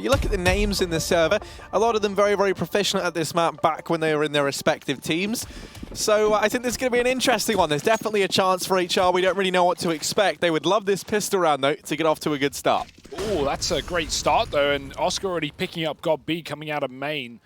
But you look at the names in the server, a lot of them very, very proficient at this map back when they were in their respective teams. So I think this is going to be an interesting one. There's definitely a chance for HR. We don't really know what to expect. They would love this pistol round, though, to get off to a good start. Oh, that's a great start, though, and Oscar already picking up God B coming out of main.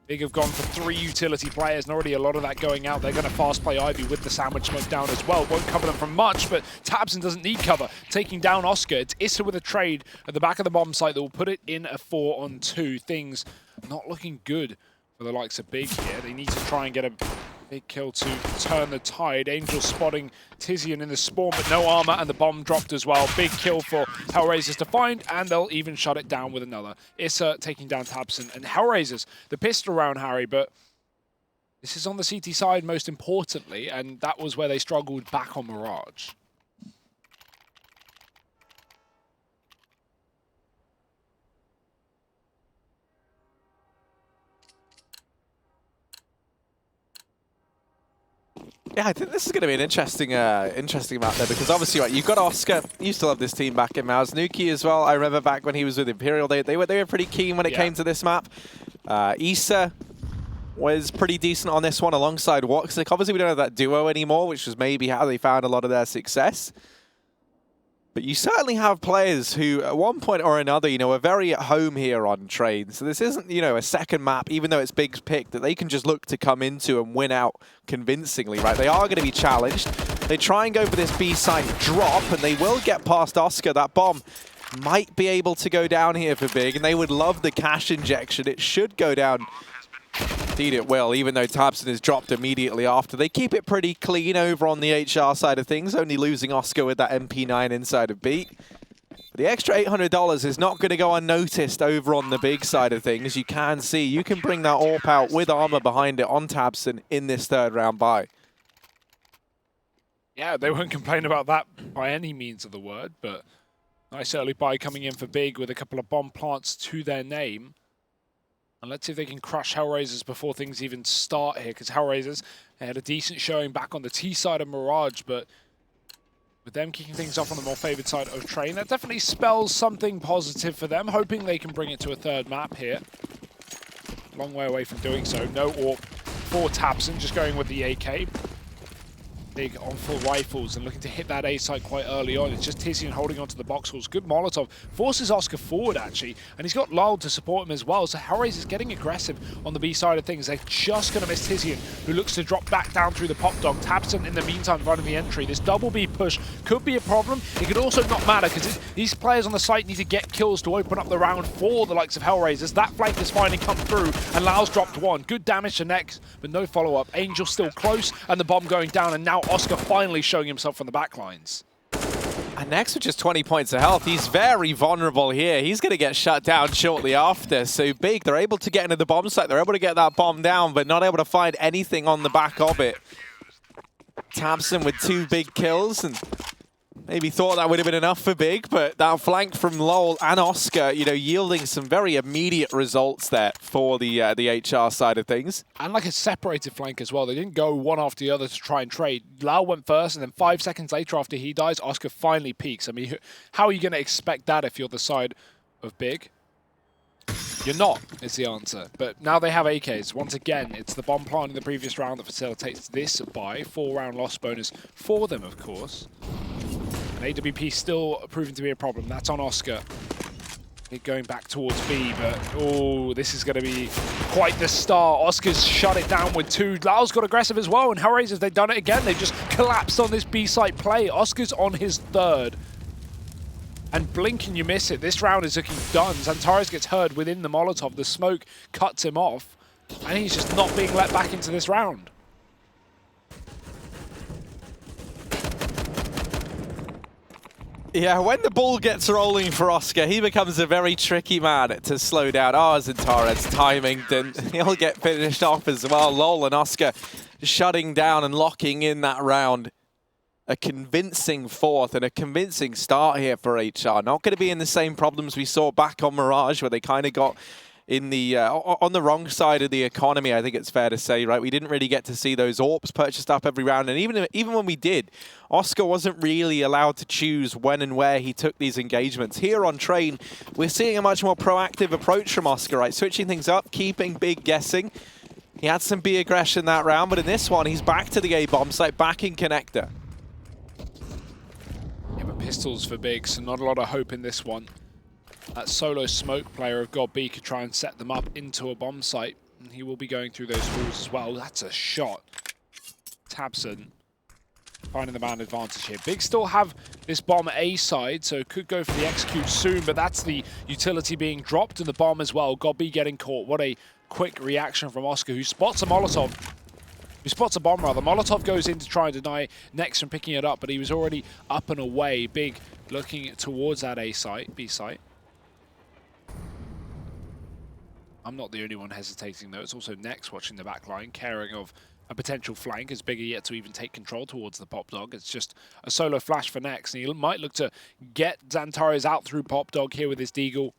Big have gone for 3 utility players, and already a lot of that going out. They're going to fast play Ivy with the sandwich smoke down as well. Won't cover them from much, but tabseN doesn't need cover. Taking down Oscar. It's Issa with a trade at the back of the bomb site that will put it in a 4-on-2. Things not looking good for the likes of Big here. They need to try and get a big kill to turn the tide. Angel spotting Tizian in the spawn, but no armor, and the bomb dropped as well. Big kill for Hellraisers to find, and they'll even shut it down with another. Issa taking down tabseN, and Hellraisers, the pistol round, Harry, but this is on the CT side most importantly, and that was where they struggled back on Mirage. Yeah, I think this is going to be an interesting map there, because obviously, right, you've got Oscar. You still have this team back in Mausnuki as well. I remember back when he was with Imperial, they were pretty keen when it came to this map. Issa was pretty decent on this one alongside Woxic. Obviously, we don't have that duo anymore, which was maybe how they found a lot of their success. But you certainly have players who, at one point or another, are very at home here on Train. So this isn't, a second map, even though it's Big's pick, that they can just look to come into and win out convincingly, right? They are going to be challenged. They try and go for this B site drop, and they will get past Oscar. That bomb might be able to go down here for Big, and they would love the cash injection. It should go down. Indeed it will, even though tabseN is dropped immediately after. They keep it pretty clean over on the HR side of things, only losing Oscar with that MP9 inside of B. The extra $800 is not going to go unnoticed over on the Big side of things. You can see, you can bring that AWP out with armor behind it on tabseN in this third round buy. Yeah, they won't complain about that by any means of the word, but nice early buy coming in for Big with a couple of bomb plants to their name. And let's see if they can crush Hellraisers before things even start here, because Hellraisers had a decent showing back on the T side of Mirage, but with them kicking things off on the more favored side of Train, that definitely spells something positive for them, hoping they can bring it to a third map here. Long way away from doing so. No AWP for tabseN, just going with the AK. Big on full rifles and looking to hit that A site quite early on. It's just Tizian holding onto the box holes. Good Molotov. Forces Oscar forward, actually. And he's got Lyle to support him as well. So Hellraiser's getting aggressive on the B side of things. They're just going to miss Tizian, who looks to drop back down through the pop dog. tabseN, in the meantime, running the entry. This double B push could be a problem. It could also not matter, because these players on the site need to get kills to open up the round for the likes of Hellraisers. That flank has finally come through, and Lyle's dropped one. Good damage to Nex, but no follow-up. Angel still close, and the bomb going down, and now Oscar finally showing himself from the backlines. And Nex with just 20 points of health. He's very vulnerable here. He's going to get shut down shortly after. So Big, they're able to get into the bomb site. They're able to get that bomb down, but not able to find anything on the back of it. tabseN with 2 big kills, and maybe thought that would have been enough for Big, but that flank from Lowell and Oscar, yielding some very immediate results there for the HR side of things. And like a separated flank as well. They didn't go one after the other to try and trade. Lau went first, and then 5 seconds later after he dies, Oscar finally peaks. I mean, how are you going to expect that if you're the side of Big? You're not, is the answer. But now they have AKs. Once again, it's the bomb plant in the previous round that facilitates this buy. 4-round loss bonus for them, of course. And AWP still proving to be a problem. That's on Oscar. Going back towards B, but oh, this is going to be quite the start. Oscar's shut it down with 2. Lau's got aggressive as well, and Hellraisers, they've done it again. They've just collapsed on this B site play. Oscar's on his 3rd. And blink and you miss it. This round is looking done. Xantares gets heard within the Molotov. The smoke cuts him off, and he's just not being let back into this round. Yeah, when the ball gets rolling for Oscar, he becomes a very tricky man to slow down. Oh, Xantares timing, then he'll get finished off as well. Lol and Oscar shutting down and locking in that round. A convincing 4th and a convincing start here for HR. Not going to be in the same problems we saw back on Mirage, where they kind of got in the on the wrong side of the economy, I think it's fair to say, right? We didn't really get to see those AWPs purchased up every round, and even when we did, Oscar wasn't really allowed to choose when and where he took these engagements. Here on Train, we're seeing a much more proactive approach from Oscar, right? Switching things up, keeping Big guessing. He had some B aggression that round, but in this one, he's back to the A bomb site, back in Connector. Yeah, but pistols for Big, so not a lot of hope in this one. That solo smoke player of God B could try and set them up into a bomb site, and he will be going through those walls as well. That's a shot. tabseN finding the man advantage here. Big still have this bomb A side, so could go for the execute soon, but that's the utility being dropped in the bomb as well. God B getting caught. What a quick reaction from Oscar, who spots a Molotov. Who spots a bomb, rather. Molotov goes in to try and deny Nex from picking it up, but he was already up and away. Big looking towards that A site, B site. I'm not the only one hesitating, though. It's also Nex watching the back line, caring of a potential flank, as Big are yet to even take control towards the Pop Dog. It's just a solo flash for Nex, and he might look to get Xantares out through Pop Dog here with his Deagle,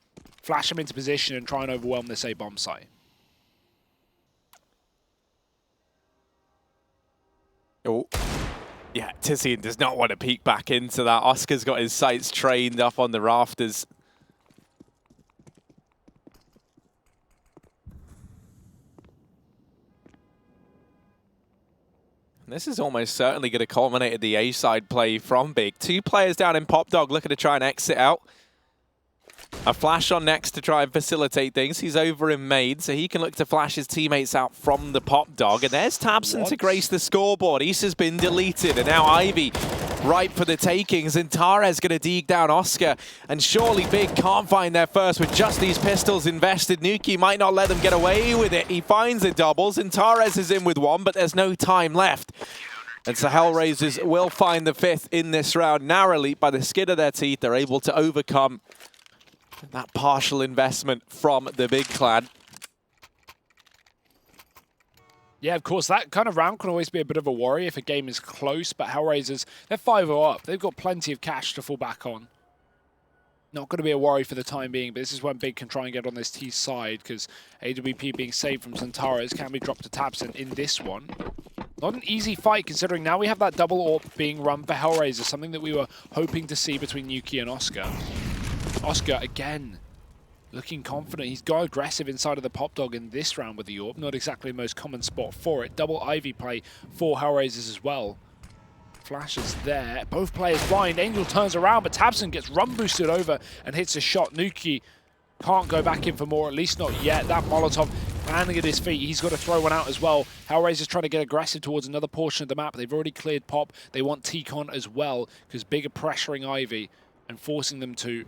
flash him into position and try and overwhelm this A bomb site. Oh, yeah, Tizian does not want to peek back into that. Oscar's got his sights trained up on the rafters. This is almost certainly going to culminate at the A-side play from Big. Two players down in Pop Dog looking to try and exit out. A flash on Nex to try and facilitate things. He's over in Maid, so he can look to flash his teammates out from the Pop Dog. And there's tabseN to grace the scoreboard. Isa's been deleted, and now Ivy ripe for the takings. And Xantares going to dig down Oscar. And surely Big can't find their first with just these pistols invested. Nuki might not let them get away with it. He finds the doubles. Xantares is in with one, but there's no time left. And so Hellraisers will find the fifth in this round. Narrowly, by the skin of their teeth, they're able to overcome that partial investment from the Big clan. Yeah, of course, that kind of round can always be a bit of a worry if a game is close, but Hellraisers, they're 5-0 up. They've got plenty of cash to fall back on. Not going to be a worry for the time being, but this is when Big can try and get on this T side, because AWP being saved from Xantares can be dropped to tabseN in this one. Not an easy fight, considering now we have that double AWP being run for Hellraisers, something that we were hoping to see between Nuki and Oscar. Oscar, again, looking confident. He's got aggressive inside of the Pop Dog in this round with the AWP. Not exactly the most common spot for it. Double Ivy play for Hellraisers as well. Flash is there. Both players blind. Angel turns around, but tabseN gets run boosted over and hits a shot. Nuki can't go back in for more, at least not yet. That Molotov landing at his feet. He's got to throw one out as well. Hellraisers trying to get aggressive towards another portion of the map. They've already cleared Pop. They want T-Con as well, because Big are pressuring Ivy and forcing them to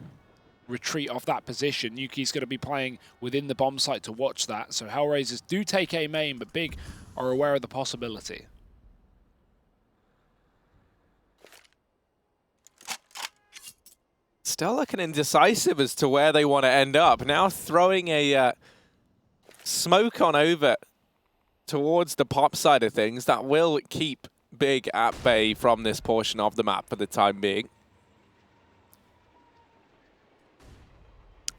retreat off that position. Nuki's going to be playing within the bomb site to watch that. So Hellraisers do take a main, but Big are aware of the possibility. Still looking indecisive as to where they want to end up. Now throwing a smoke on over towards the Pop side of things. That will keep Big at bay from this portion of the map for the time being.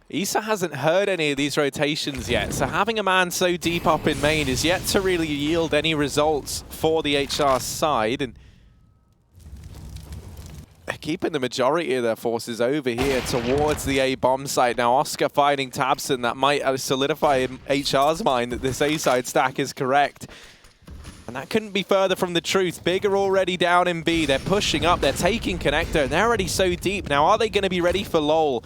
Isa hasn't heard any of these rotations yet, so having a man so deep up in main is yet to really yield any results for the HR side, and keeping the majority of their forces over here towards the A bomb site. Now Oscar finding tabseN, that might solidify in HR's mind that this A side stack is correct. And that couldn't be further from the truth. Big are already down in B, they're pushing up, they're taking Connector, and they're already so deep. Now are they going to be ready for LOL,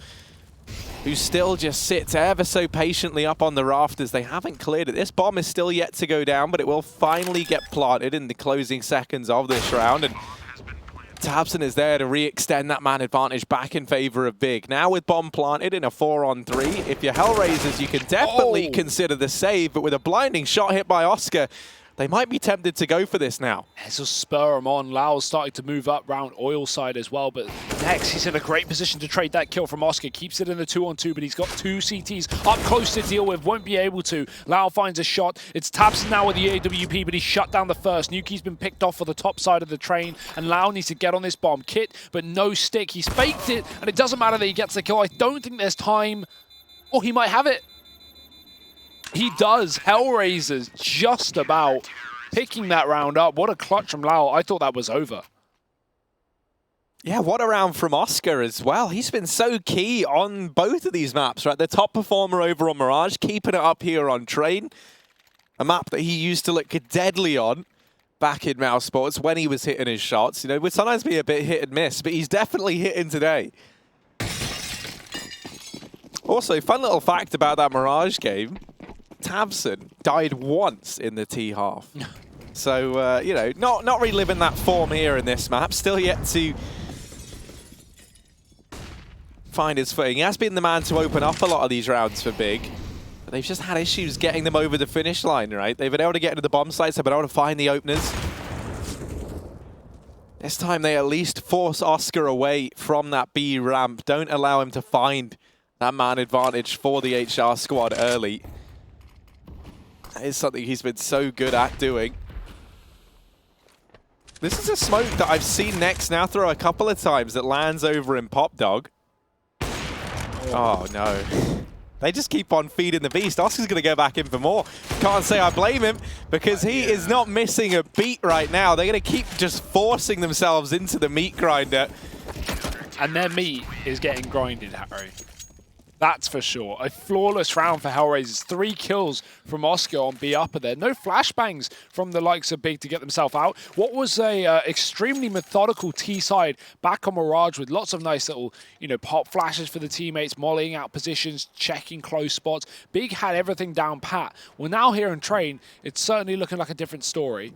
who still just sits ever so patiently up on the rafters? They haven't cleared it. This bomb is still yet to go down, but it will finally get planted in the closing seconds of this round. And tabseN is there to re-extend that man advantage back in favor of Big. Now with bomb planted in a 4-on-3, if you're Hellraisers, you can definitely consider the save, but with a blinding shot hit by Oscar, they might be tempted to go for this now. This will spur him on. Lau's starting to move up round Oil side as well, but Nex, he's in a great position to trade that kill from Oscar. Keeps it in the 2-on-2, but he's got two CTs up close to deal with. Won't be able to. Lau finds a shot. It's tabseN now with the AWP, but he's shut down the first. Nuki's been picked off for the top side of the train, and Lau needs to get on this bomb. Kit, but no stick. He's faked it, and it doesn't matter that he gets the kill. I don't think there's time. Oh, he might have it. He does. Hellraisers just about picking that round up. What a clutch from Lau. I thought that was over. Yeah, what a round from Oscar as well. He's been so key on both of these maps, right? The top performer over on Mirage, keeping it up here on Train. A map that he used to look deadly on back in mousesports when he was hitting his shots. You know, would sometimes be a bit hit and miss, but he's definitely hitting today. Also, fun little fact about that Mirage game, tabseN died once in the T-half. So, you know, not reliving that form here in this map. Still yet to find his footing. He has been the man to open up a lot of these rounds for Big. But they've just had issues getting them over the finish line, right? They've been able to get into the bomb sites, they've been able to find the openers. This time they at least force Oscar away from that B ramp. Don't allow him to find that man advantage for the HR squad early. That is something he's been so good at doing. This is a smoke that I've seen Nex now throw a couple of times that lands over in Pop Dog. Oh no. They just keep on feeding the beast. Oscar's going to go back in for more. Can't say I blame him because he is not missing a beat right now. They're going to keep just forcing themselves into the meat grinder. And their meat is getting grinded, Harry. That's for sure. A flawless round for Hellraisers. 3 kills from Oscar on B upper there. No flashbangs from the likes of Big to get themselves out. What was a extremely methodical T side back on Mirage with lots of nice little, you know, pop flashes for the teammates, mollying out positions, checking close spots. Big had everything down pat. Well, now here in Train, it's certainly looking like a different story.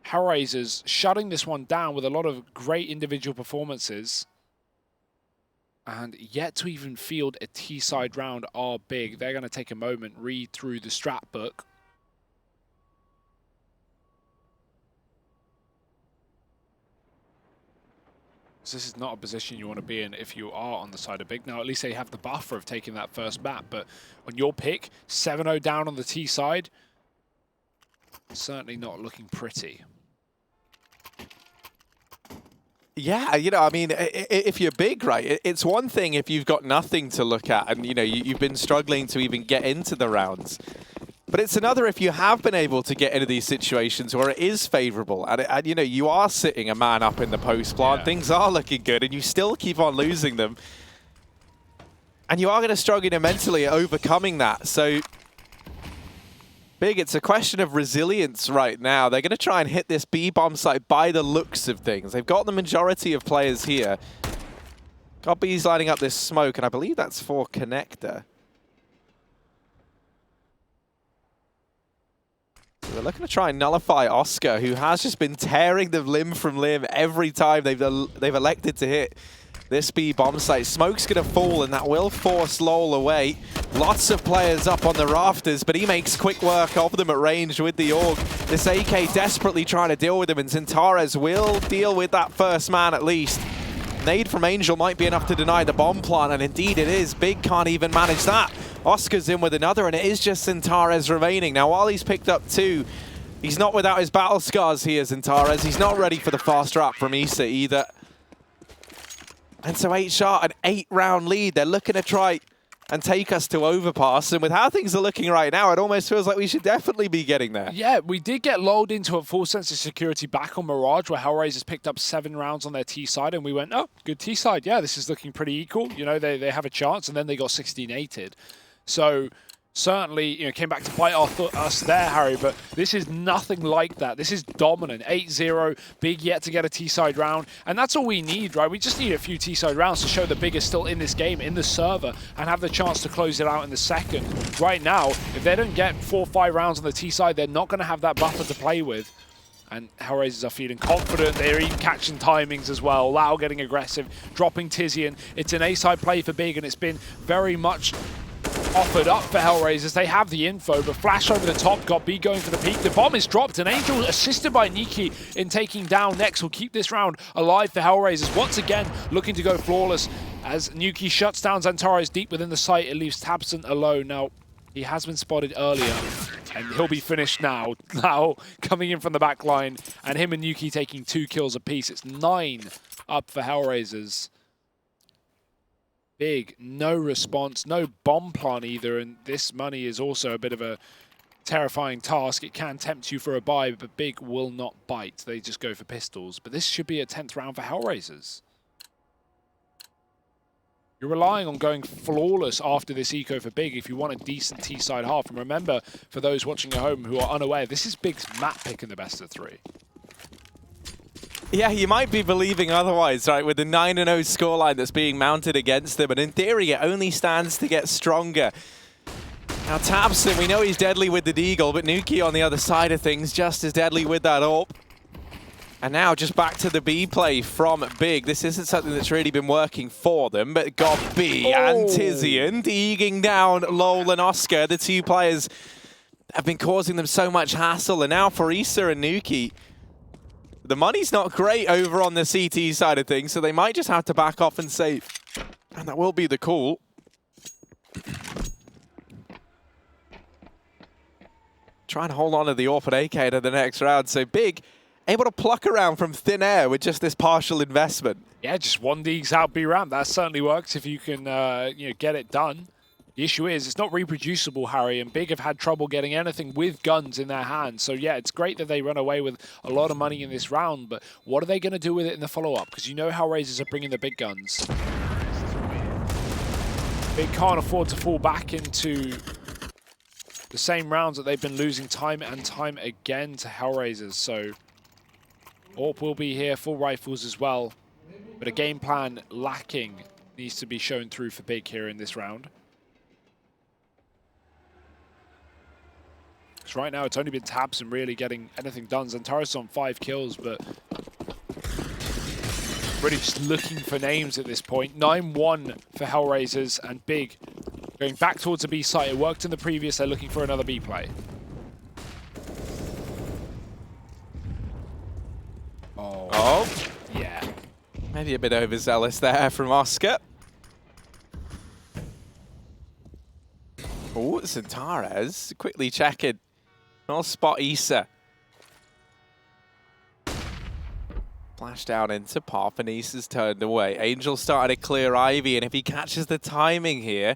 Hellraisers shutting this one down with a lot of great individual performances. And yet to even field a T-side round are Big. They're going to take a moment, read through the strat book. So this is not a position you want to be in if you are on the side of Big. Now, at least they have the buffer of taking that first map. But on your pick, 7-0 down on the T side, certainly not looking pretty. Yeah, you know, I mean, if you're Big, right, it's one thing if you've got nothing to look at and, you know, you've been struggling to even get into the rounds. But it's another if you have been able to get into these situations where it is favorable and you know, you are sitting a man up in the post plant, things are looking good, and you still keep on losing them. And you are going to struggle mentally at overcoming that. So Big, it's a question of resilience right now. They're going to try and hit this B-bomb site by the looks of things. They've got the majority of players here. Got B's lining up this smoke, and I believe that's for Connector. So they're looking to try and nullify Oscar, who has just been tearing them limb from limb every time they've elected to hit this B bomb site. Smoke's going to fall, and that will force LOL away. Lots of players up on the rafters, but he makes quick work of them at range with the AUG. This AK desperately trying to deal with him, and Xantares will deal with that first man at least. Nade from Angel might be enough to deny the bomb plant, and indeed it is. Big can't even manage that. Oscar's in with another, and it is just Xantares remaining. Now, while he's picked up 2, he's not without his battle scars here, Xantares. He's not ready for the fast trap from Issa either. And so HR, an 8-round lead. They're looking to try and take us to overpass. And with how things are looking right now, it almost feels like we should definitely be getting there. Yeah, we did get lulled into a full sense of security back on Mirage, where Hellraisers picked up 7 rounds on their T side, and we went, oh, good T side. Yeah, this is looking pretty equal. You know, they have a chance, and then they got 16-8'd. So certainly, you know, came back to bite us there, Harry, but this is nothing like that. This is dominant. 8-0, Big yet to get a T-side round, and that's all we need, right? We just need a few T-side rounds to show that Big is still in this game, in the server, and have the chance to close it out in the second. Right now, if they don't get 4 or 5 rounds on the T-side, they're not going to have that buffer to play with. And Hellraisers are feeling confident. They're even catching timings as well. Lau getting aggressive, dropping Tizian. It's an A-side play for Big, and it's been very much offered up for Hellraisers. They have the info, but Flash over the top got B going for the peak. The bomb is dropped, and Angel, assisted by Niki in taking down Nex, will keep this round alive for Hellraisers. Once again, looking to go flawless as Nuki shuts down Xantares deep within the site. It leaves tabseN alone. Now, he has been spotted earlier, and he'll be finished now. Now, coming in from the back line, and him and Nuki taking 2 kills apiece. It's 9 up for Hellraisers. Big, no response, no bomb plant either, and this money is also a bit of a terrifying task. It can tempt you for a buy, but Big will not bite. They just go for pistols. But this should be a 10th round for Hellraisers. You're relying on going flawless after this eco for Big if you want a decent T-side half. And remember, for those watching at home who are unaware, this is Big's map pick in the best of 3. Yeah, you might be believing otherwise, right, with the 9-0 scoreline that's being mounted against them. And in theory, it only stands to get stronger. Now, tabseN, we know he's deadly with the Deagle, but Nuki on the other side of things, just as deadly with that AWP. And now just back to the B play from Big. This isn't something that's really been working for them, but got B and Tizian egging down Lowell and Oscar. The two players have been causing them so much hassle. And now for Issa and Nuki, the money's not great over on the CT side of things, so they might just have to back off and save. And that will be the call. Trying to hold on to the AWP and AK to the next round. So Big able to pluck around from thin air with just this partial investment. Yeah, just 1Ds out B ramp. That certainly works if you can get it done. The issue is it's not reproducible, Harry, and Big have had trouble getting anything with guns in their hands. So yeah, it's great that they run away with a lot of money in this round, but what are they going to do with it in the follow-up? Because you know Hellraisers are bringing the big guns. Big can't afford to fall back into the same rounds that they've been losing time and time again to Hellraisers. So AWP will be here, full rifles as well. But a game plan lacking needs to be shown through for Big here in this round. Because right now it's only been tabseN really getting anything done. Xantares on 5 kills, but really just looking for names at this point. 9-1 for Hellraisers, and Big going back towards the B site. It worked in the previous, they're looking for another B play. Oh, yeah. Maybe a bit overzealous there from Oscar. Oh, Xantares quickly checking. I'll spot Issa. Flash down into Pop, and Issa's turned away. Angel starting to clear Ivy, and if he catches the timing here,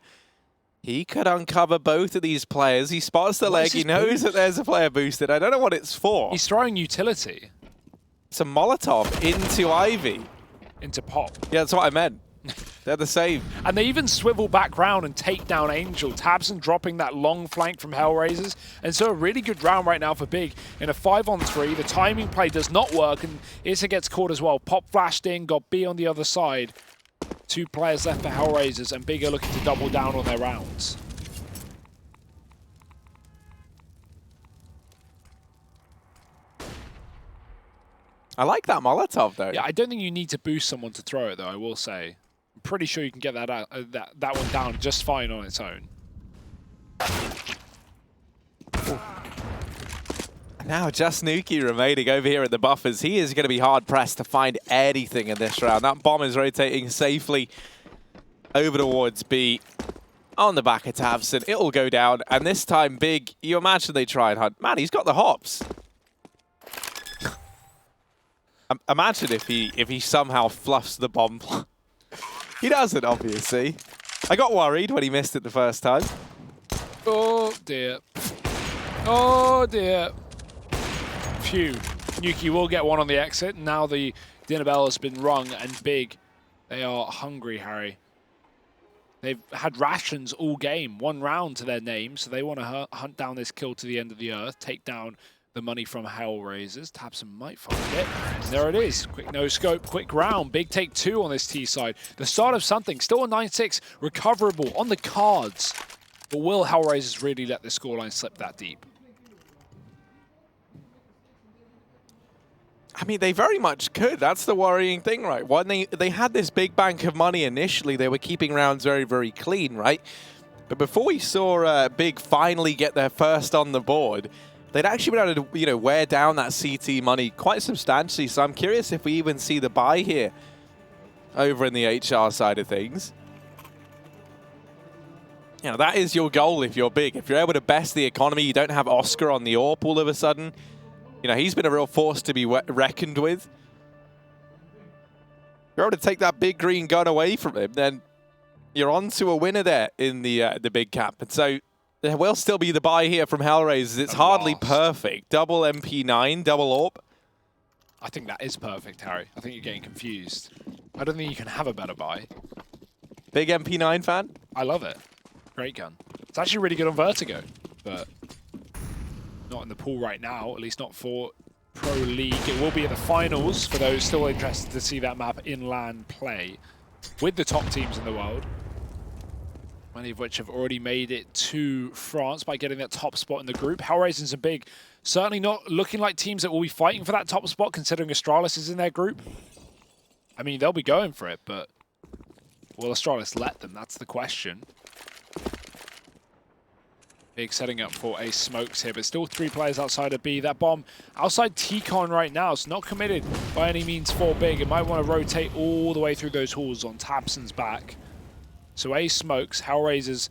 he could uncover both of these players. He spots the leg, he knows that there's a player boosted. I don't know what it's for. He's throwing utility. It's a Molotov into Ivy. Into Pop. Yeah, that's what I meant. They're the same. And they even swivel back round and take down Angel. tabseN dropping that long flank from Hellraisers. And so a really good round right now for Big. In a 5-on-3, the timing play does not work, and Issa gets caught as well. Pop flashed in, got B on the other side. 2 players left for Hellraisers, and Big are looking to double down on their rounds. I like that Molotov, though. Yeah, I don't think you need to boost someone to throw it, though, I will say. I'm pretty sure you can get that out, that one down just fine on its own. Now just Nuki remaining over here at the buffers. He is going to be hard-pressed to find anything in this round. That bomb is rotating safely over towards B. On the back of tabseN, it'll go down. And this time, Big, you imagine they try and hunt. Man, he's got the hops. Imagine if he somehow fluffs the bomb. He doesn't, obviously. I got worried when he missed it the first time. Oh, dear. Oh, dear. Phew. Nuki will get one on the exit. Now the dinner bell has been rung, and Big, they are hungry, Harry. They've had rations all game, 1 round to their name, so they want to hunt down this kill to the end of the earth, take down the money from Hellraisers. tabseN might find it. And there it is. Quick no-scope, quick round. Big take 2 on this T side. The start of something. Still a 9-6. Recoverable on the cards. But will Hellraisers really let the scoreline slip that deep? I mean, they very much could. That's the worrying thing, right? When they had this big bank of money initially, they were keeping rounds very, very clean, right? But before we saw Big finally get their first on the board, they'd actually been able to, wear down that CT money quite substantially. So I'm curious if we even see the buy here over in the HR side of things. That is your goal if you're Big. If you're able to best the economy, you don't have Oscar on the AWP all of a sudden. He's been a real force to be reckoned with. If you're able to take that big green gun away from him, then you're on to a winner there in the big cap. And so there will still be the buy here from Hellraisers. It's hardly perfect. Double MP9, double AWP. I think that is perfect, Harry. I think you're getting confused. I don't think you can have a better buy. Big MP9 fan? I love it. Great gun. It's actually really good on Vertigo, but not in the pool right now, at least not for Pro League. It will be at the finals for those still interested to see that map in LAN play with the top teams in the world. Many of which have already made it to France by getting that top spot in the group. Hellraisers and Big certainly not looking like teams that will be fighting for that top spot, considering Astralis is in their group. I mean, they'll be going for it, but will Astralis let them? That's the question. Big setting up for a smokes here, but still 3 players outside of B. That bomb outside T-Con right now. It's not committed by any means for Big. It might want to rotate all the way through those halls on tabseN's back. So A smokes, Hellraisers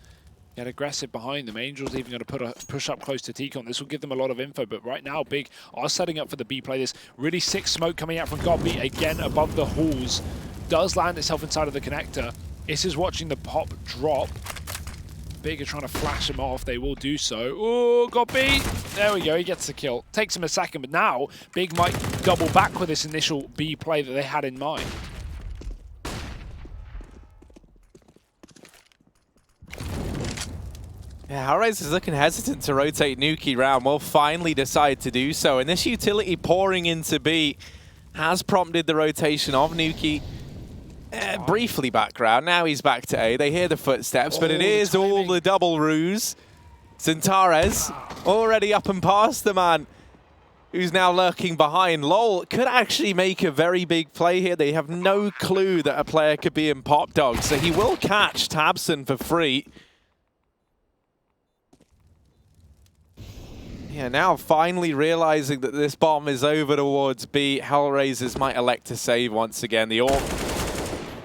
get aggressive behind them. Angel's even going to push up close to T-Con. This will give them a lot of info, but right now Big are setting up for the B play. This really sick smoke coming out from GodB, again above the halls. Does land itself inside of the connector. This is watching the pop drop. Big are trying to flash him off. They will do so. Oh, GodB. There we go. He gets the kill. Takes him a second, but now Big might double back with this initial B play that they had in mind. Yeah, Hellraisers is looking hesitant to rotate Nuki round. Will finally decide to do so. And this utility pouring into B has prompted the rotation of Nuki. Briefly background. Now he's back to A. They hear the footsteps, but it is all the double ruse. XANTARES already up and past the man who's now lurking behind. LOL could actually make a very big play here. They have no clue that a player could be in Pop Dog, so he will catch tabseN for free. Yeah, now finally realizing that this bomb is over towards B, Hellraisers might elect to save once again. The AWP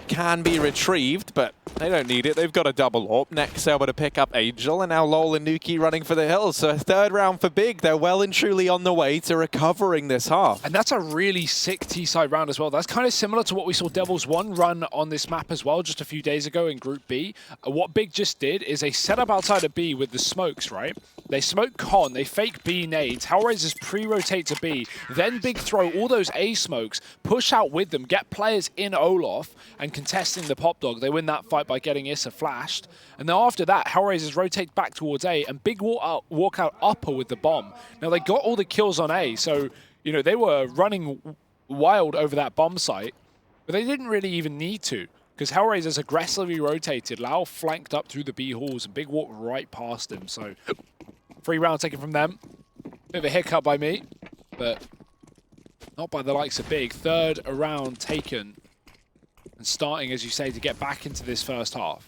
can be retrieved, but they don't need it. They've got a double AWP. Next, able to pick up Angel, and now LOL and Nuki running for the hills. So a third round for Big. They're well and truly on the way to recovering this half. And that's a really sick T-side round as well. That's kind of similar to what we saw Devils 1 run on this map as well just a few days ago in Group B. What Big just did is they set up outside of B with the smokes, right? They smoke Con, they fake B nades, Hellraisers pre-rotate to B, then Big throw all those A smokes, push out with them, get players in Olof, and contesting the Pop Dog. They win that fight by getting Issa flashed. And then after that, Hellraisers rotate back towards A, and Big walk out upper with the bomb. Now, they got all the kills on A, so, you know, they were running wild over that bomb site, but they didn't really even need to, because Hellraisers aggressively rotated. Lau flanked up through the B halls, and Big walked right past him, so free round taken from them. Bit of a hiccup by me, but not by the likes of Big. Third round taken, and starting, as you say, to get back into this first half.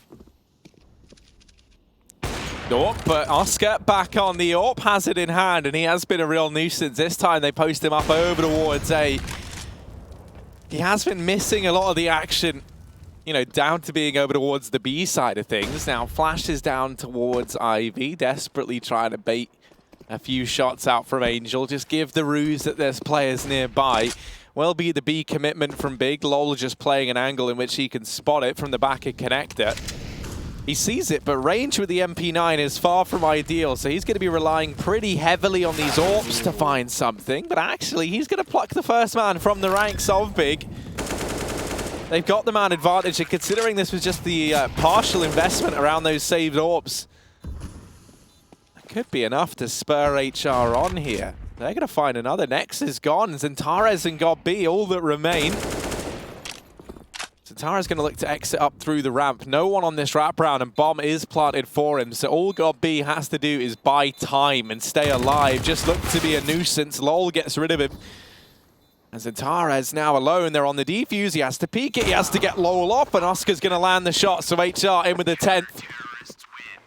No, but Oscar back on the AWP, has it in hand, and he has been a real nuisance. This time they post him up over towards A. He has been missing a lot of the action, you know, down to being over towards the B side of things. Now flashes down towards Ivy, desperately trying to bait a few shots out from Angel. Just give the ruse that there's players nearby. Will be the B commitment from Big. LOL just playing an angle in which he can spot it from the back of connector. He sees it, but range with the MP9 is far from ideal, so he's going to be relying pretty heavily on these AWPs to find something. But actually, he's going to pluck the first man from the ranks of Big. They've got the man advantage, and considering this was just the partial investment around those saved AWPs, it could be enough to spur HR on here. They're going to find another. Nex is gone. XANTARES and GodB, all that remain. XANTARES going to look to exit up through the ramp. No one on this wraparound, and bomb is planted for him. So all GodB has to do is buy time and stay alive. Just look to be a nuisance. LOL gets rid of him. And XANTARES now alone. They're on the defuse. He has to peek it. He has to get LOL off, and Oscar's going to land the shot. So HR in with the 10th.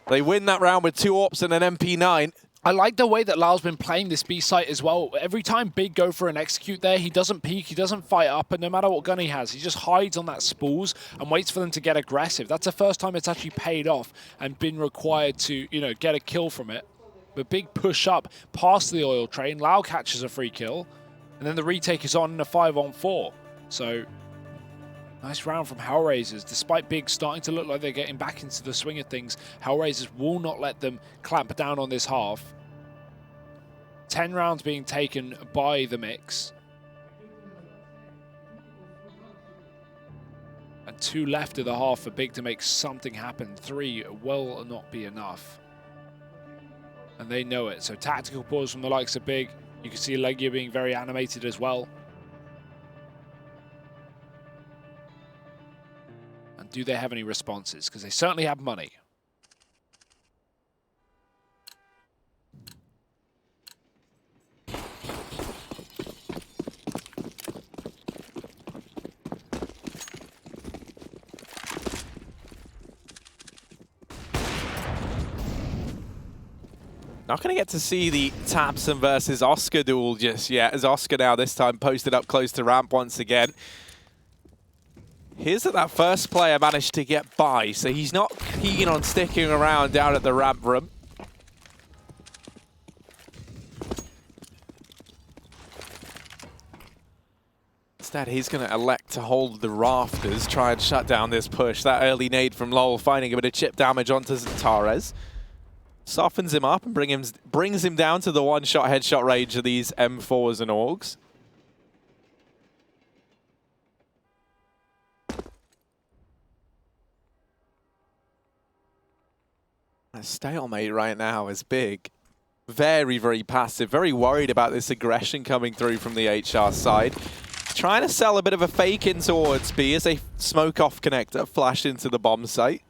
They win that round with 2 AWPs and an MP9. I like the way that Lau's been playing this B site as well. Every time Big go for an execute there, he doesn't peek, he doesn't fight up, and no matter what gun he has, he just hides on that spools and waits for them to get aggressive. That's the first time it's actually paid off and been required to, you know, get a kill from it. But Big push up past the oil train. Lau catches a free kill, and then the retake is on in a 5-on-4. So Nice round from Hellraisers. Despite Big starting to look like they're getting back into the swing of things, Hellraisers will not let them clamp down on this half. 10 rounds being taken by the Mix. And 2 left of the half for Big to make something happen. 3 will not be enough. And they know it. So tactical pause from the likes of Big. You can see Legia being very animated as well. And do they have any responses? Because they certainly have money. Not going to get to see the tabseN versus Oscar duel just yet, as Oscar now this time posted up close to ramp once again. Here's that first player managed to get by, so he's not keen on sticking around down at the ramp room. Instead, he's going to elect to hold the rafters, try and shut down this push. That early nade from Lol, finding a bit of chip damage onto Xantares. Softens him up and brings him down to the one-shot headshot range of these M4s and AUGs. A stalemate right now is Big. Very, very passive, very worried about this aggression coming through from the HR side. Trying to sell a bit of a fake in towards B as they smoke off connector, flash into the bomb site.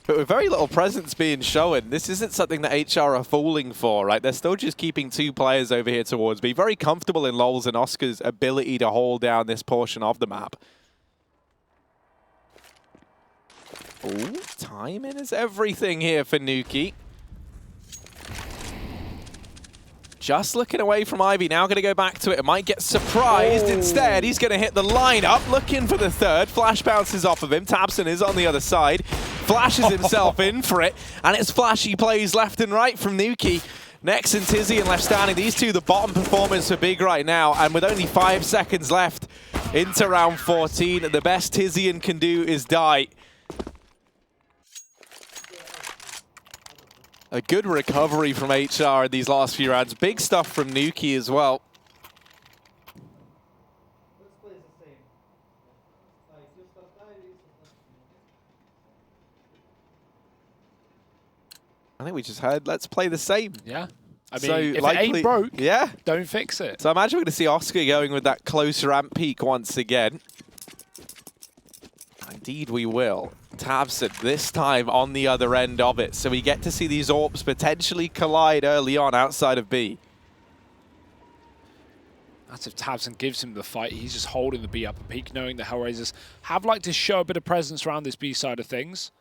But with very little presence being shown, this isn't something that HR are falling for, right? They're still just keeping 2 players over here towards B. Very comfortable in Lol's and Oscar's ability to hold down this portion of the map. Ooh, timing is everything here for Nuki. Just looking away from Ivy, now going to go back to it. It might get surprised. Instead, he's going to hit the lineup, looking for the third. Flash bounces off of him. tabseN is on the other side. Flashes himself in for it. And it's flashy plays left and right from Nuki. Nex and Tizian left standing. These two, the bottom performers for Big right now. And with only 5 seconds left into round 14, the best Tizian can do is die. A good recovery from HR in these last few rounds. Big stuff from Nuki as well. I think we just heard, let's play the same. Yeah. I mean, so if likely, it ain't broke, yeah, don't fix it. So I imagine we're going to see Oscar going with that close ramp peak once again. Indeed we will. tabseN this time on the other end of it. So we get to see these AWPs potentially collide early on outside of B. That's if tabseN gives him the fight. He's just holding the B upper peak, knowing the Hellraisers have liked to show a bit of presence around this B side of things.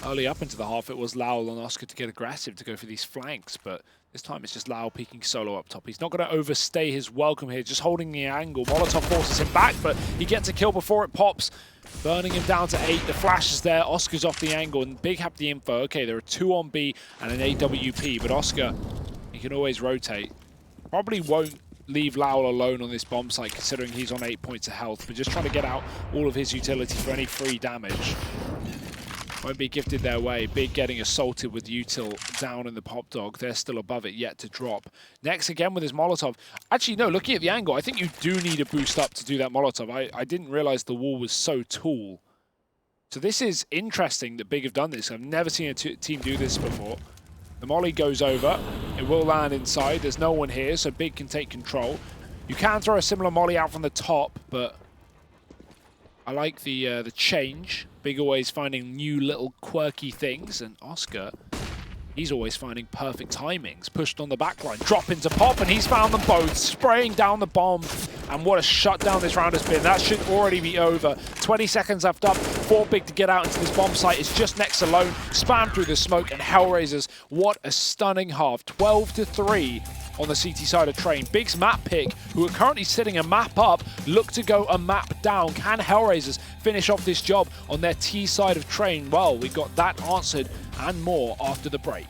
Early up into the half, it was Lowell and Oscar to get aggressive, to go for these flanks, but this time it's just Lowell peeking solo up top. He's not going to overstay his welcome here, just holding the angle. Molotov forces him back, but he gets a kill before it pops, burning him down to 8. The flash is there, Oscar's off the angle, and Big have the info. Okay, there are 2 on B and an AWP, but Oscar, he can always rotate. Probably won't leave Lowell alone on this bomb site, considering he's on 8 points of health, but just trying to get out all of his utility for any free damage. Won't be gifted their way. Big getting assaulted with util down in the pop dog. They're still above it, yet to drop. Nex again with his Molotov. Actually, no, looking at the angle, I think you do need a boost up to do that Molotov. I didn't realize the wall was so tall. So this is interesting that Big have done this. I've never seen a team do this before. The molly goes over. It will land inside. There's no one here, so Big can take control. You can throw a similar molly out from the top, but I like the change. Big always finding new little quirky things, and Oscar, he's always finding perfect timings. Pushed on the backline, drop into pop, and he's found them both, spraying down the bomb. And what a shutdown this round has been. That should already be over. 20 seconds left up for Big to get out into this bomb site. It's just Nex alone, spam through the smoke, and Hellraisers, what a stunning half. 12-3 on the CT side of Train. Big's map pick, who are currently sitting a map up, look to go a map down. Can Hellraisers finish off this job on their T side of Train? Well, we got that answered and more after the break.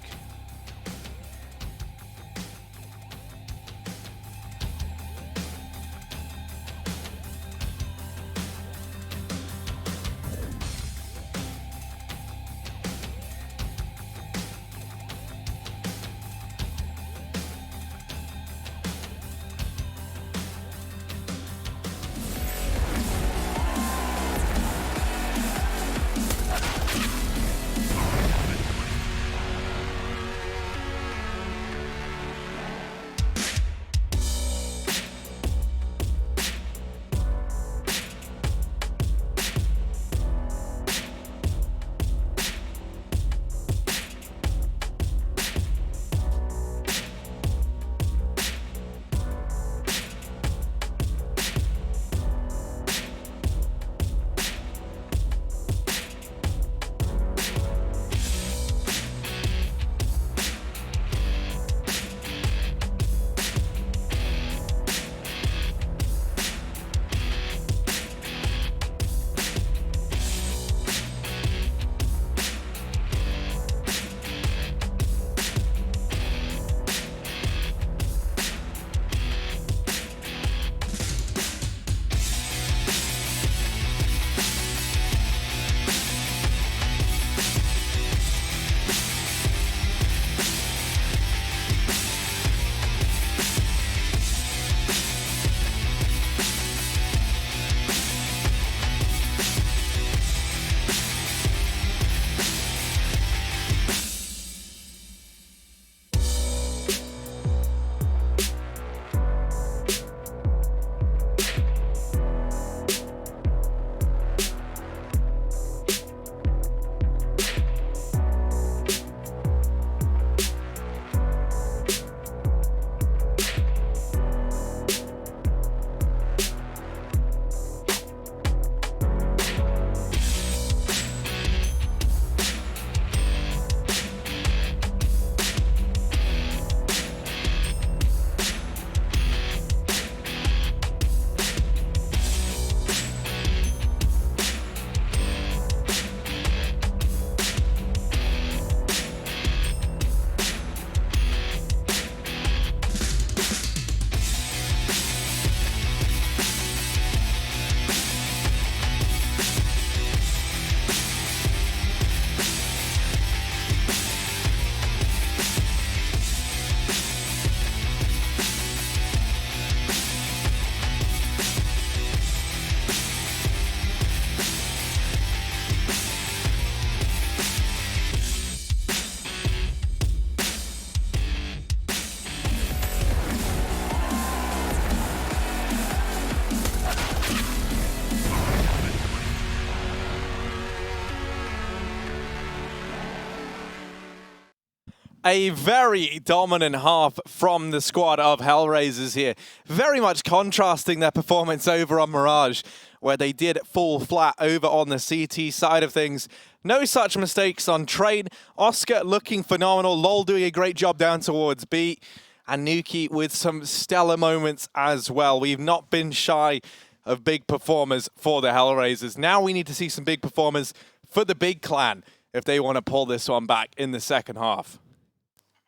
A very dominant half from the squad of Hellraisers here. Very much contrasting their performance over on Mirage, where they did fall flat over on the CT side of things. No such mistakes on Train. Oscar looking phenomenal. LOL doing a great job down towards B. And Nuki with some stellar moments as well. We've not been shy of big performers for the Hellraisers. Now we need to see some big performers for the big clan if they want to pull this one back in the second half.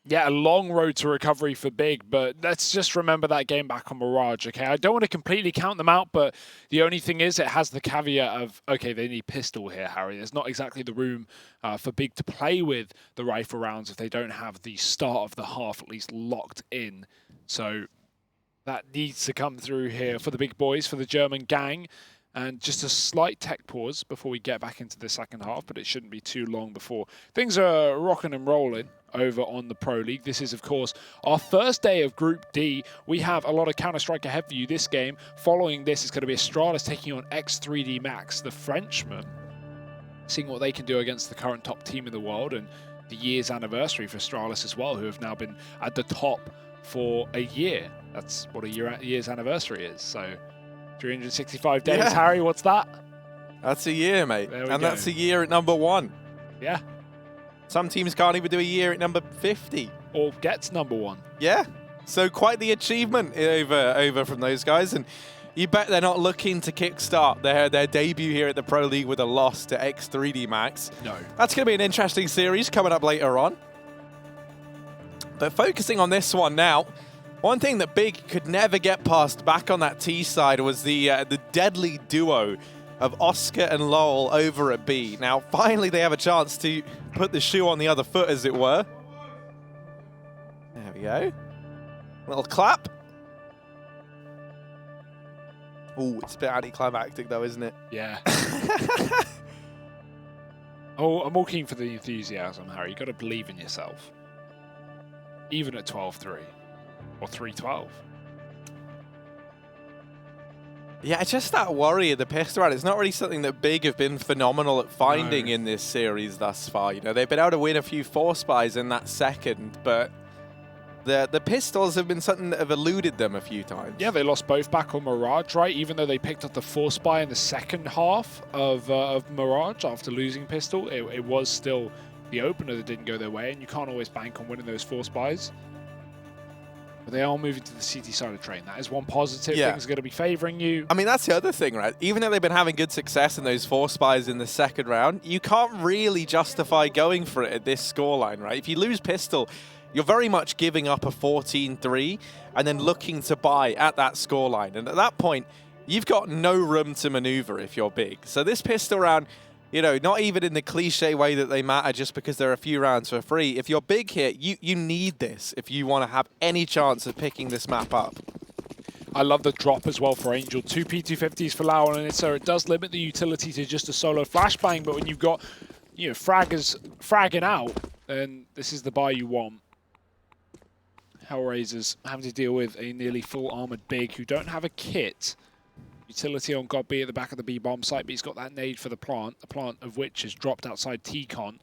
Yeah, a long road to recovery for Big, but let's just remember that game back on Mirage, okay? I don't want to completely count them out, but the only thing is it has the caveat of, okay, they need pistol here, Harry. There's not exactly the room for Big to play with the rifle rounds if they don't have the start of the half at least locked in. So that needs to come through here for the big boys, for the German gang. And just a slight tech pause before we get back into the second half, but it shouldn't be too long before things are rocking and rolling over on the Pro League. This is, of course, our first day of Group D. We have a lot of Counter-Strike ahead for you this game. Following this is going to be Astralis taking on X3D Max, the Frenchman, seeing what they can do against the current top team in the world, and the year's anniversary for Astralis as well, who have now been at the top for a year. That's what a year's anniversary is, so 365 days, yeah. Harry, what's that? That's a year, mate. And that's a year at number 1. Yeah. Some teams can't even do a year at number 50. Or gets number 1. Yeah. So quite the achievement over from those guys. And you bet they're not looking to kickstart their debut here at the Pro League with a loss to X3D Max. No. That's going to be an interesting series coming up later on. But focusing on this one now, one thing that Big could never get past back on that T side was the deadly duo of Oscar and Lowell over at B. Now, finally, they have a chance to put the shoe on the other foot, as it were. There we go. Little clap. Oh, it's a bit anticlimactic, though, isn't it? Yeah. Oh, I'm all keen for the enthusiasm, Harry. You've got to believe in yourself. Even at 12-3. Or 3-12. Yeah, it's just that worry of the pistol round. It's not really something that Big have been phenomenal at finding in this series thus far. You know, they've been able to win a few 4-spies in that second, but the pistols have been something that have eluded them a few times. Yeah, they lost both back on Mirage, right? Even though they picked up the 4-spy in the second half of Mirage after losing pistol, it was still the opener that didn't go their way, and you can't always bank on winning those 4-spies. But they are moving to the CT side of Train. That is one positive. Yeah. Things are going to be favoring you. I mean, that's the other thing, right? Even though they've been having good success in those 4-spies in the second round, you can't really justify going for it at this scoreline, right? If you lose pistol, you're very much giving up a 14-3 and then looking to buy at that scoreline. And at that point, you've got no room to maneuver if you're Big. So this pistol round, you know, not even in the cliche way that they matter just because there are a few rounds for free. If you're Big here, you need this if you want to have any chance of picking this map up. I love the drop as well for Angel. 2 P250s for Lowell, and so it does limit the utility to just a solo flashbang, but when you've got, you know, fraggers fragging out, then this is the buy you want. Hellraisers having to deal with a nearly full armored Big who don't have a kit. Utility on God B at the back of the B bomb site, but he's got that nade for the plant of which has dropped outside T-Con.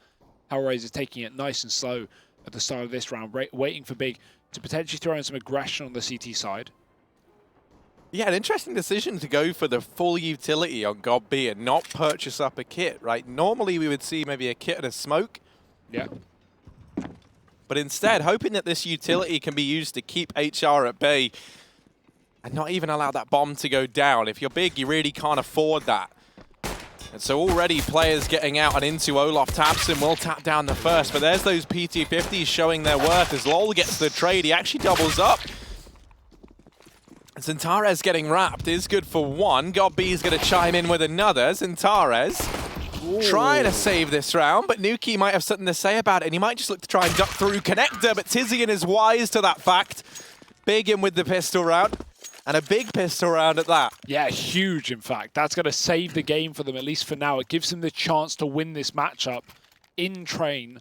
Hellraiser's taking it nice and slow at the start of this round, waiting for Big to potentially throw in some aggression on the CT side. Yeah, an interesting decision to go for the full utility on God B and not purchase up a kit, right? Normally we would see maybe a kit and a smoke. Yeah. But instead, hoping that this utility can be used to keep HR at bay and not even allow that bomb to go down. If you're Big, you really can't afford that. And so already players getting out and into Olof Tabson will tap down the first, but there's those PT50s showing their worth as LOL gets the trade. He actually doubles up. Zentares getting wrapped is good for one. God B is going to chime in with another. Zentares trying to save this round, but Nuki might have something to say about it, and he might just look to try and duck through Connector, but Tizian is wise to that fact. Big in with the pistol round. And a big pistol round at that. Yeah, huge, in fact. That's going to save the game for them, at least for now. It gives them the chance to win this matchup in Train,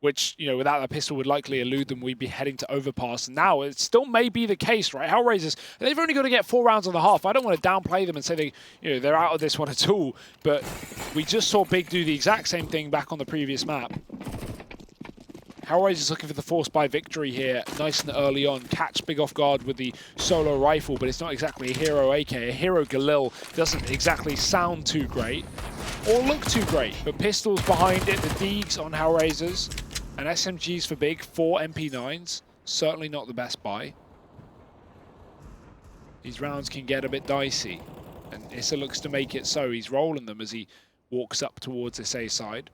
which, you know, without that pistol would likely elude them. We'd be heading to Overpass. Now, it still may be the case, right? Hellraisers, they've only got to get 4 rounds on the half. I don't want to downplay them and say they, you know, they're out of this one at all. But we just saw Big do the exact same thing back on the previous map. Hellraiser is looking for the force by victory here, nice and early on. Catch Big off guard with the solo rifle, but it's not exactly a hero AK. A hero Galil doesn't exactly sound too great or look too great, but pistols behind it, the Deegs on Hellraisers, and SMGs for Big, 4 MP9s. Certainly not the best buy. These rounds can get a bit dicey, and Issa looks to make it so. He's rolling them as he walks up towards this A side.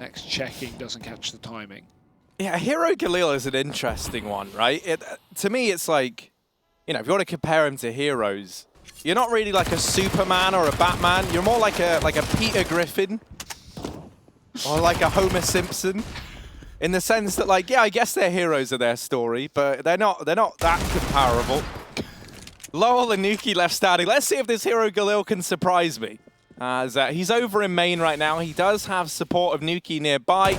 Next checking, doesn't catch the timing. Yeah, Hero Galil is an interesting one, right? To me, it's like, you know, if you want to compare him to heroes, you're not really like a Superman or a Batman. You're more like a Peter Griffin or like a Homer Simpson, in the sense that, like, yeah, I guess they're heroes of their story, but they're not that comparable. Lowell and Nuki left standing. Let's see if this Hero Galil can surprise me. As he's over in main right now. He does have support of Nuki nearby,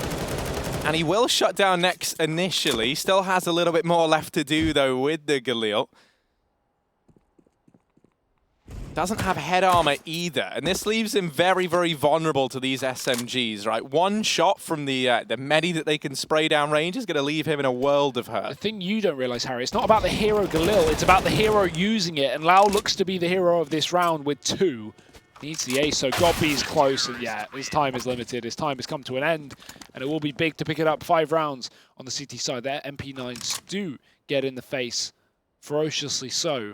and he will shut down next initially. Still has a little bit more left to do, though, with the Galil. Doesn't have head armor either, and this leaves him very, very vulnerable to these SMGs, right? One shot from the Medi that they can spray down range is going to leave him in a world of hurt. The thing you don't realize, Harry, it's not about the Hero Galil, it's about the hero using it, and Lau looks to be the hero of this round with 2. Needs the ace, so Godby's close, and yeah, his time is limited. His time has come to an end, and it will be Big to pick it up. 5 rounds on the CT side there. MP9s do get in the face, ferociously so,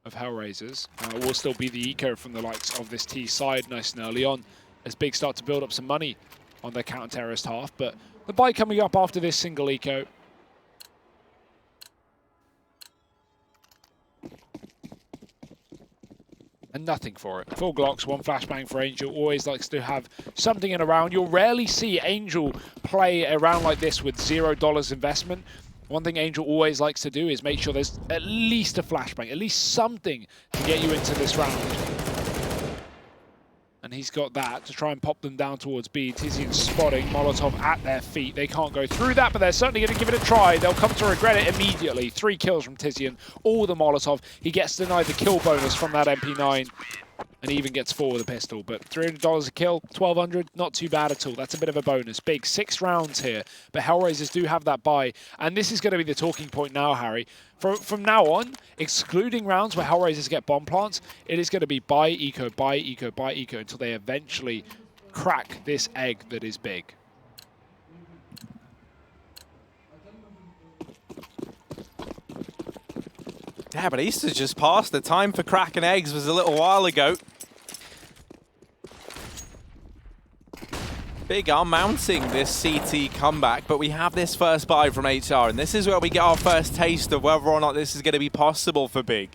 of Hellraisers. It will still be the eco from the likes of this T side, nice and early on, as Big start to build up some money on their counter-terrorist half. But the buy coming up after this single eco. And nothing for it. Full Glocks, 1 flashbang for Angel. Always likes to have something in a round. You'll rarely see Angel play a round like this with $0 investment. One thing Angel always likes to do is make sure there's at least a flashbang, at least something to get you into this round. And he's got that to try and pop them down towards B. Tizian spotting, Molotov at their feet. They can't go through that, but they're certainly going to give it a try. They'll come to regret it immediately. 3 kills from Tizian, all the Molotov. He gets denied the kill bonus from that MP9, and even gets 4 with a pistol. But $300 a kill, 1,200, not too bad at all. That's a bit of a bonus. Big 6 rounds here, but Hellraisers do have that buy. And this is going to be the talking point now, Harry. From now on, excluding rounds where Hellraisers get bomb plants, it is going to be buy eco, buy eco, buy eco until they eventually crack this egg that is Big. Yeah, but Easter's just passed. The time for cracking eggs was a little while ago. Big are mounting this CT comeback, but we have this first buy from HR, and this is where we get our first taste of whether or not this is going to be possible for Big.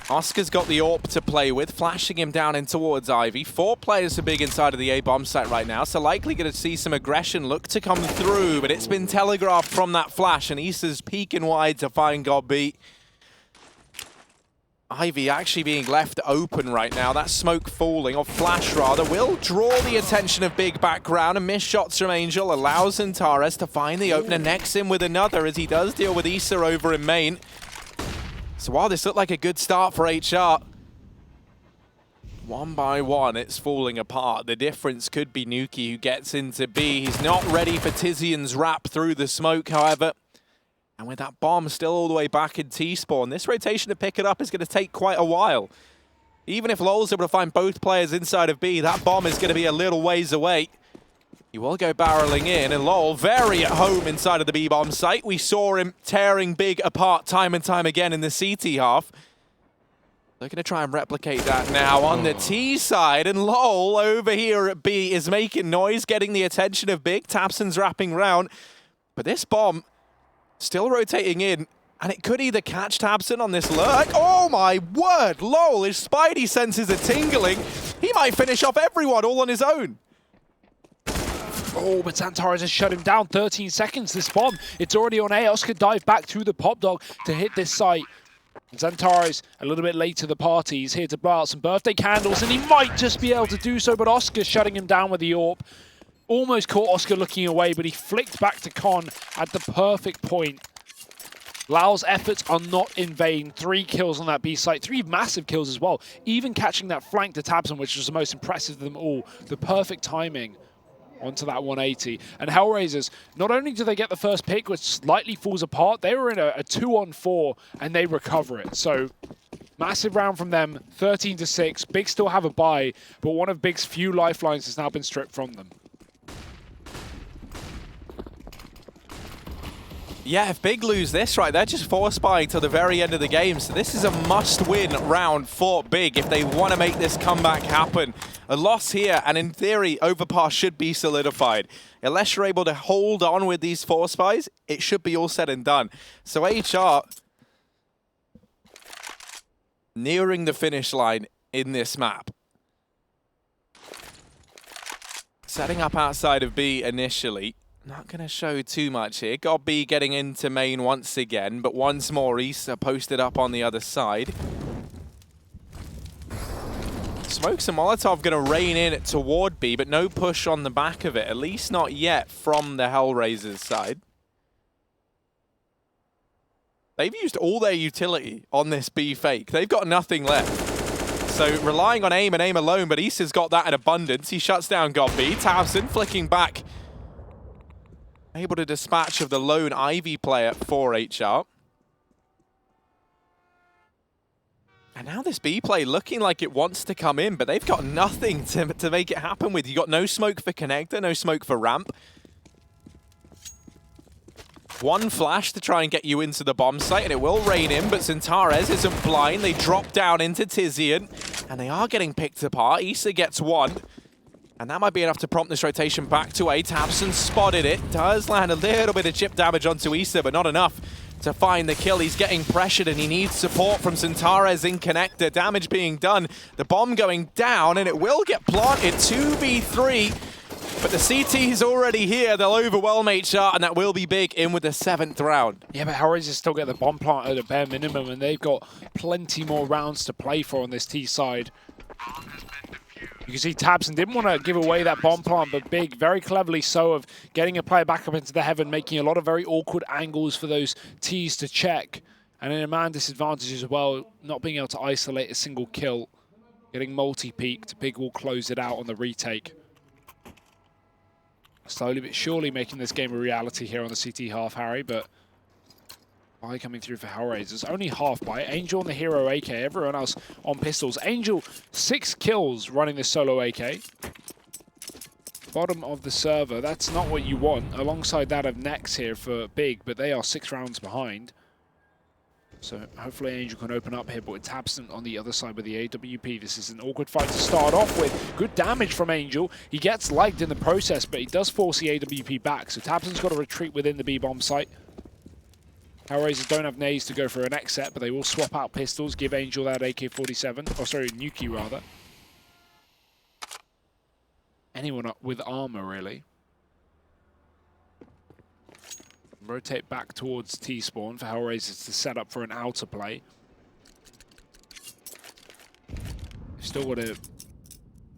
Oscar's got the AWP to play with, flashing him down in towards Ivy. 4 players for Big inside of the A bomb site right now, so likely going to see some aggression look to come through, but it's been telegraphed from that flash, and Easter's peeking wide to find Godby. Ivy actually being left open right now. That smoke falling, or flash rather, will draw the attention of Big background, and missed shots from Angel allows Antares to find the opener, next in with another as he does deal with Issa over in main. So while this looked like a good start for HR, one by one it's falling apart. The difference could be Nuki, who gets into B. He's not ready for Tizian's wrap through the smoke, however. And with that bomb still all the way back in T-spawn, this rotation to pick it up is going to take quite a while. Even if Lowell's able to find both players inside of B, that bomb is going to be a little ways away. He will go barreling in, and Lowell very at home inside of the B-bomb site. We saw him tearing Big apart time and time again in the CT half. They're going to try and replicate that now on the T side, and Lowell over here at B is making noise, getting the attention of Big. Tabson's wrapping round, but this bomb still rotating in, and it could either catch Tabson on this lurk. Oh my word, Lowell, his spidey senses are tingling. He might finish off everyone all on his own. Oh, but Antares has shut him down. 13 seconds, this bomb. It's already on A. Oscar dive back to the pop dog to hit this site. And Antares a little bit late to the party. He's here to blow out some birthday candles, and he might just be able to do so, but Oscar's shutting him down with the AWP. Almost caught Oscar looking away, but he flicked back to Con at the perfect point. Lau's efforts are not in vain. 3 kills on that B site, 3 massive kills as well. Even catching that flank to Tabson, which was the most impressive of them all. The perfect timing onto that 180. And Hellraisers, not only do they get the first pick, which slightly falls apart, they were in a 2-on-4 and they recover it. So massive round from them, 13-6. Big still have a bye, but one of Big's few lifelines has now been stripped from them. Yeah, if Big lose this, right, they're just force buying till the very end of the game. So this is a must-win round for Big if they want to make this comeback happen. A loss here, and in theory, Overpass should be solidified. Unless you're able to hold on with these force buys, it should be all said and done. So HR nearing the finish line in this map. Setting up outside of B initially. Not going to show too much here. GodB getting into main once again, but once more Issa posted up on the other side. Smokes and Molotov going to rain in toward B, but no push on the back of it, at least not yet from the Hellraisers side. They've used all their utility on this B fake. They've got nothing left. So relying on aim and aim alone, but Issa's got that in abundance. He shuts down GodB. towson flicking back. Able to dispatch of the lone Ivy player for HR. And now this B play looking like it wants to come in, but they've got nothing to make it happen with. You got no smoke for connector, no smoke for ramp. One flash to try and get you into the bomb site, and it will rain in, but Xantares isn't blind. They drop down into Tizian, and they are getting picked apart. Issa gets one. And that might be enough to prompt this rotation back to A. towson spotted it. Does land a little bit of chip damage onto Issa, but not enough to find the kill. He's getting pressured and he needs support from Xantares in connector. Damage being done. The bomb going down and it will get planted. 2v3. But the CT is already here. They'll overwhelm HR and that will be Big in with the 7th round. Yeah, but Hellraisers still get the bomb plant at a bare minimum and they've got plenty more rounds to play for on this T side. You can see towson didn't want to give away that bomb plant, but Big, very cleverly so, of getting a player back up into the heaven, making a lot of very awkward angles for those Ts to check. And in a man disadvantage as well, not being able to isolate a single kill. Getting multi-peaked, Big will close it out on the retake. Slowly but surely making this game a reality here on the CT half, Harry, but buy coming through for Hellraisers. Only half buy. Angel on the hero AK. Everyone else on pistols. Angel, 6 kills running this solo AK. Bottom of the server. That's not what you want. Alongside that of Nex here for Big, but they are 6 rounds behind. So hopefully Angel can open up here, but with towson on the other side with the AWP. This is an awkward fight to start off with. Good damage from Angel. He gets legged in the process, but he does force the AWP back. So towson's got to retreat within the B-bomb site. Hellraisers don't have nades to go for an X set, but they will swap out pistols, give Angel that AK-47. Oh, sorry, Nuki, rather. Anyone up with armor, really. Rotate back towards T-spawn for Hellraisers to set up for an outer play. Still got to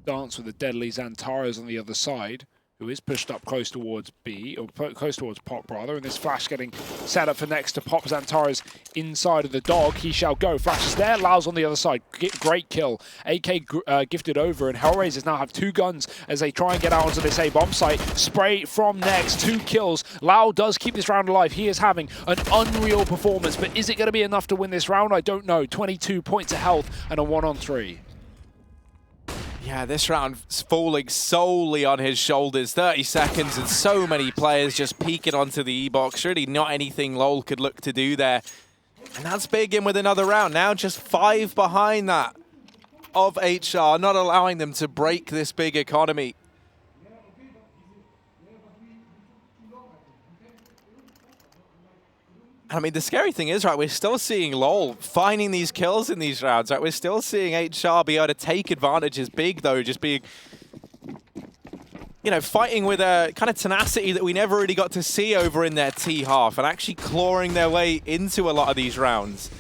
dance with the deadly Xantares on the other side, who is pushed up close towards B, or close towards Pop, rather, and this flash getting set up for next to Pop. Xantares inside of the dog. He shall go. Flash is there. Lau's on the other side. Great kill. AK gifted over, and Hellraisers now have 2 guns as they try and get out onto this A-bomb site. Spray from Nex. 2 kills. Lau does keep this round alive. He is having an unreal performance, but is it going to be enough to win this round? I don't know. 22 points of health and a 1-on-3. Yeah, this round's falling solely on his shoulders. 30 seconds and so many players just peeking onto the E-box. Really not anything LoL could look to do there. And that's Big in with another round. Now just 5 behind that of HR, not allowing them to break this Big economy. I mean, the scary thing is, right, we're still seeing LoL finding these kills in these rounds, right? We're still seeing HR be able to take advantages. Big, though, just being, you know, fighting with a kind of tenacity that we never really got to see over in their T half and actually clawing their way into a lot of these rounds.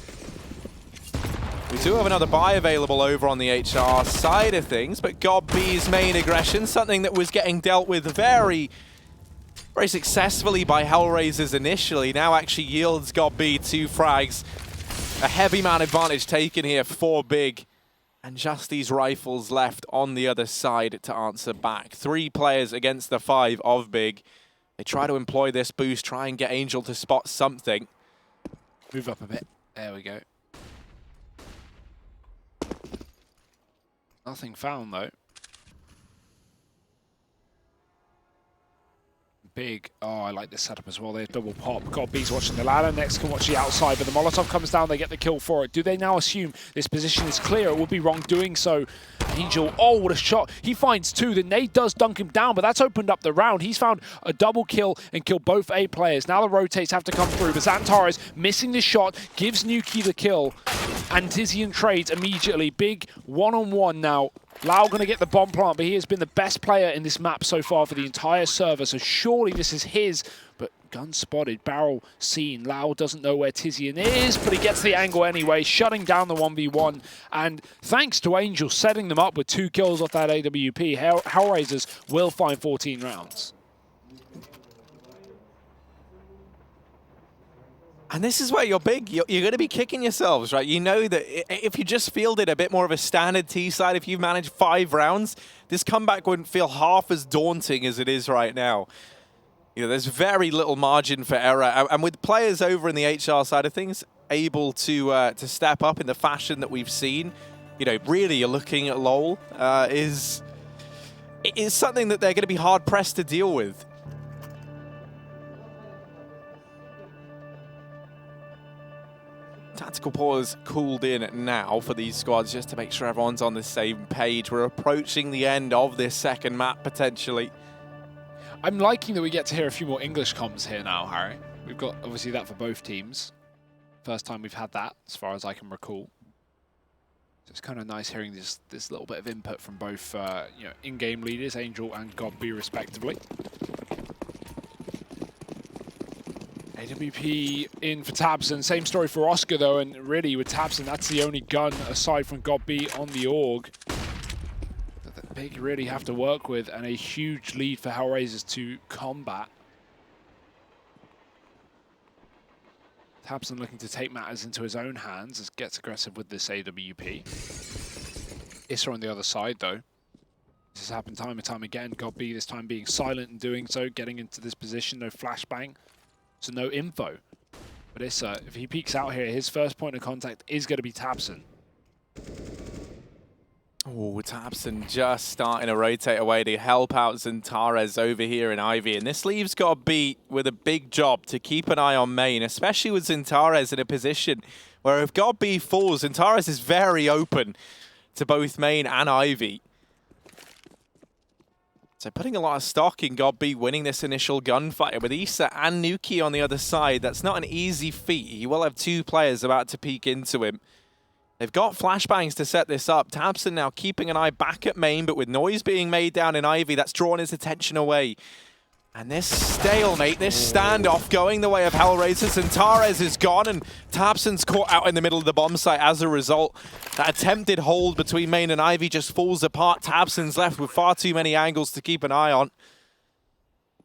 We do have another buy available over on the HR side of things, but GodB's main aggression, something that was getting dealt with very successfully by Hellraisers initially, now actually yields GodB 2 frags. A heavy man advantage taken here for Big. And just these rifles left on the other side to answer back. 3 players against the 5 of Big. They try to employ this boost, try and get Angel to spot something. Move up a bit. There we go. Nothing found, though. Big. Oh, I like this setup as well. They have double pop. Godby's watching the ladder. Next can watch the outside, but the Molotov comes down. They get the kill for it. Do they now assume this position is clear? It would be wrong doing so. Angel, oh, what a shot. He finds 2. The nade does dunk him down, but that's opened up the round. He's found a double kill and killed both A players. Now the rotates have to come through, but Xantares missing the shot, gives Nuki the kill, and Tizian trades immediately. Big one-on-one now. Lau going to get the bomb plant, but he has been the best player in this map so far for the entire server, so surely this is his. But gun spotted, barrel seen. Lau doesn't know where Tizian is, but he gets the angle anyway, shutting down the 1v1. And thanks to Angel setting them up with 2 kills off that AWP, Hellraisers will find 14 rounds. And this is where you're big. You're going to be kicking yourselves, right? You know that if you just fielded a bit more of a standard T-side, if you managed 5 rounds, this comeback wouldn't feel half as daunting as it is right now. You know, there's very little margin for error. And with players over in the HR side of things able to step up in the fashion that we've seen, you know, really you're looking at LoL is something that they're going to be hard-pressed to deal with. Tactical pause cooled in now for these squads just to make sure everyone's on the same page. We're approaching the end of this second map, potentially. I'm liking that we get to hear a few more English comms here now, Harry. We've got, obviously, that for both teams. First time we've had that, as far as I can recall. So it's kind of nice hearing this little bit of input from both you know, in-game leaders, Angel and Godby, respectively. AWP in for tabseN. Same story for Oscar, though, and really with tabseN, that's the only gun aside from Godby on the AUG that Big really have to work with, and a huge lead for Hellraisers to combat. tabseN looking to take matters into his own hands as gets aggressive with this AWP. Issa on the other side, though. This has happened time and time again. Godby this time being silent and doing so, getting into this position, no flashbang. So no info. But Issa, if he peeks out here, his first point of contact is going to be tabseN. Oh, tabseN just starting to rotate away to help out Xantares over here in Ivy. And this leaves Godby with a big job to keep an eye on main, especially with Xantares in a position where if Godby falls, Xantares is very open to both main and Ivy. So putting a lot of stock in Godby winning this initial gunfight with Issa and Nuki on the other side. That's not an easy feat. He will have 2 players about to peek into him. They've got flashbangs to set this up. tabseN now keeping an eye back at main, but with noise being made down in Ivy, that's drawn his attention away. And this stalemate, this standoff going the way of Hellraisers. Xantares is gone, and tabseN's caught out in the middle of the bomb site as a result. That attempted hold between main and Ivy just falls apart. tabseN's left with far too many angles to keep an eye on.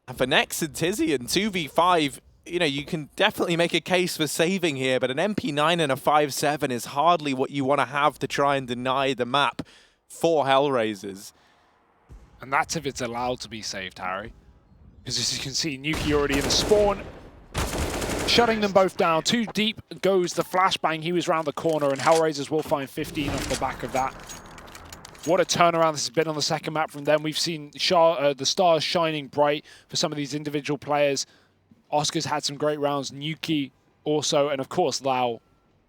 And for Nex and Tizian, 2v5, you know, you can definitely make a case for saving here, but an MP9 and a 5.7 is hardly what you want to have to try and deny the map for Hellraisers. And that's if it's allowed to be saved, Harry. Because as you can see, Nuki already in the spawn, shutting them both down. Too deep goes the flashbang. He was round the corner, and Hellraisers will find 15 off the back of that. What a turnaround this has been on the second map from them. We've seen the stars shining bright for some of these individual players. Oscar's had some great rounds. Nuki also, and of course, Lau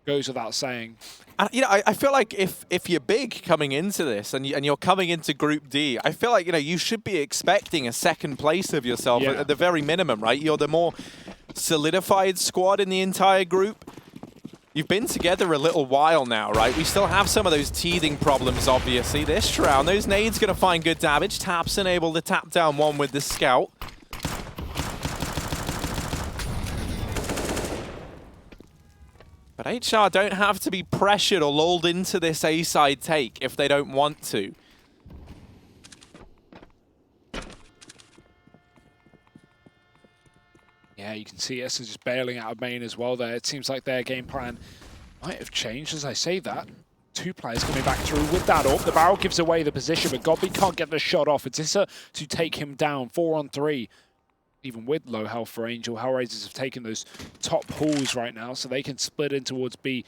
goes without saying. And, you know, I feel like if you're big coming into this and you're coming into Group D, I feel like, you know, you should be expecting a second place of yourself at the very minimum, right? You're the more solidified squad in the entire group. You've been together a little while now, right? We still have some of those teething problems, obviously. This round, those nades going to find good damage. tabseN able to tap down one with the scout. But HR don't have to be pressured or lulled into this A-side take if they don't want to. Yeah, you can see Issa just bailing out of main as well there. It seems like their game plan might have changed as I say that. Two players coming back through with that up. The barrel gives away the position, but Godby can't get the shot off. It's Issa to take him down. 4-on-3. Even with low health for Angel, Hellraisers have taken those top pools right now, so they can split in towards B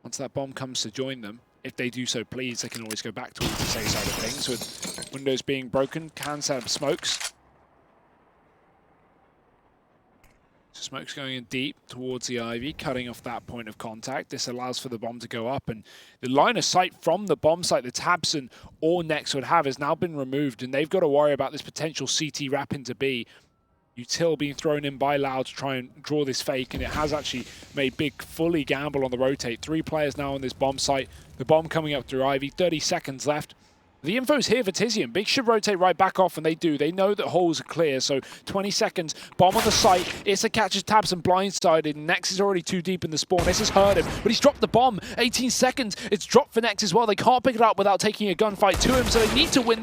once that bomb comes to join them. If they do so, please, they can always go back towards the safe side of things. With windows being broken, can set smokes. So smokes going in deep towards the Ivy, cutting off that point of contact. This allows for the bomb to go up, and the line of sight from the bomb site that TabseN or Nex would have has now been removed, and they've got to worry about this potential CT wrap into B. Util being thrown in by Loud to try and draw this fake, and it has actually made Big fully gamble on the rotate. 3 players now on this bomb site. The bomb coming up through Ivy, 30 seconds left. The info's here for Tizian. Big should rotate right back off, and they do. They know that holes are clear, so 20 seconds. Bomb on the site. Issa catches TabseN blindsided. Nex is already too deep in the spawn. This has hurt him, but he's dropped the bomb. 18 seconds. It's dropped for Nex as well. They can't pick it up without taking a gunfight to him, so they need to win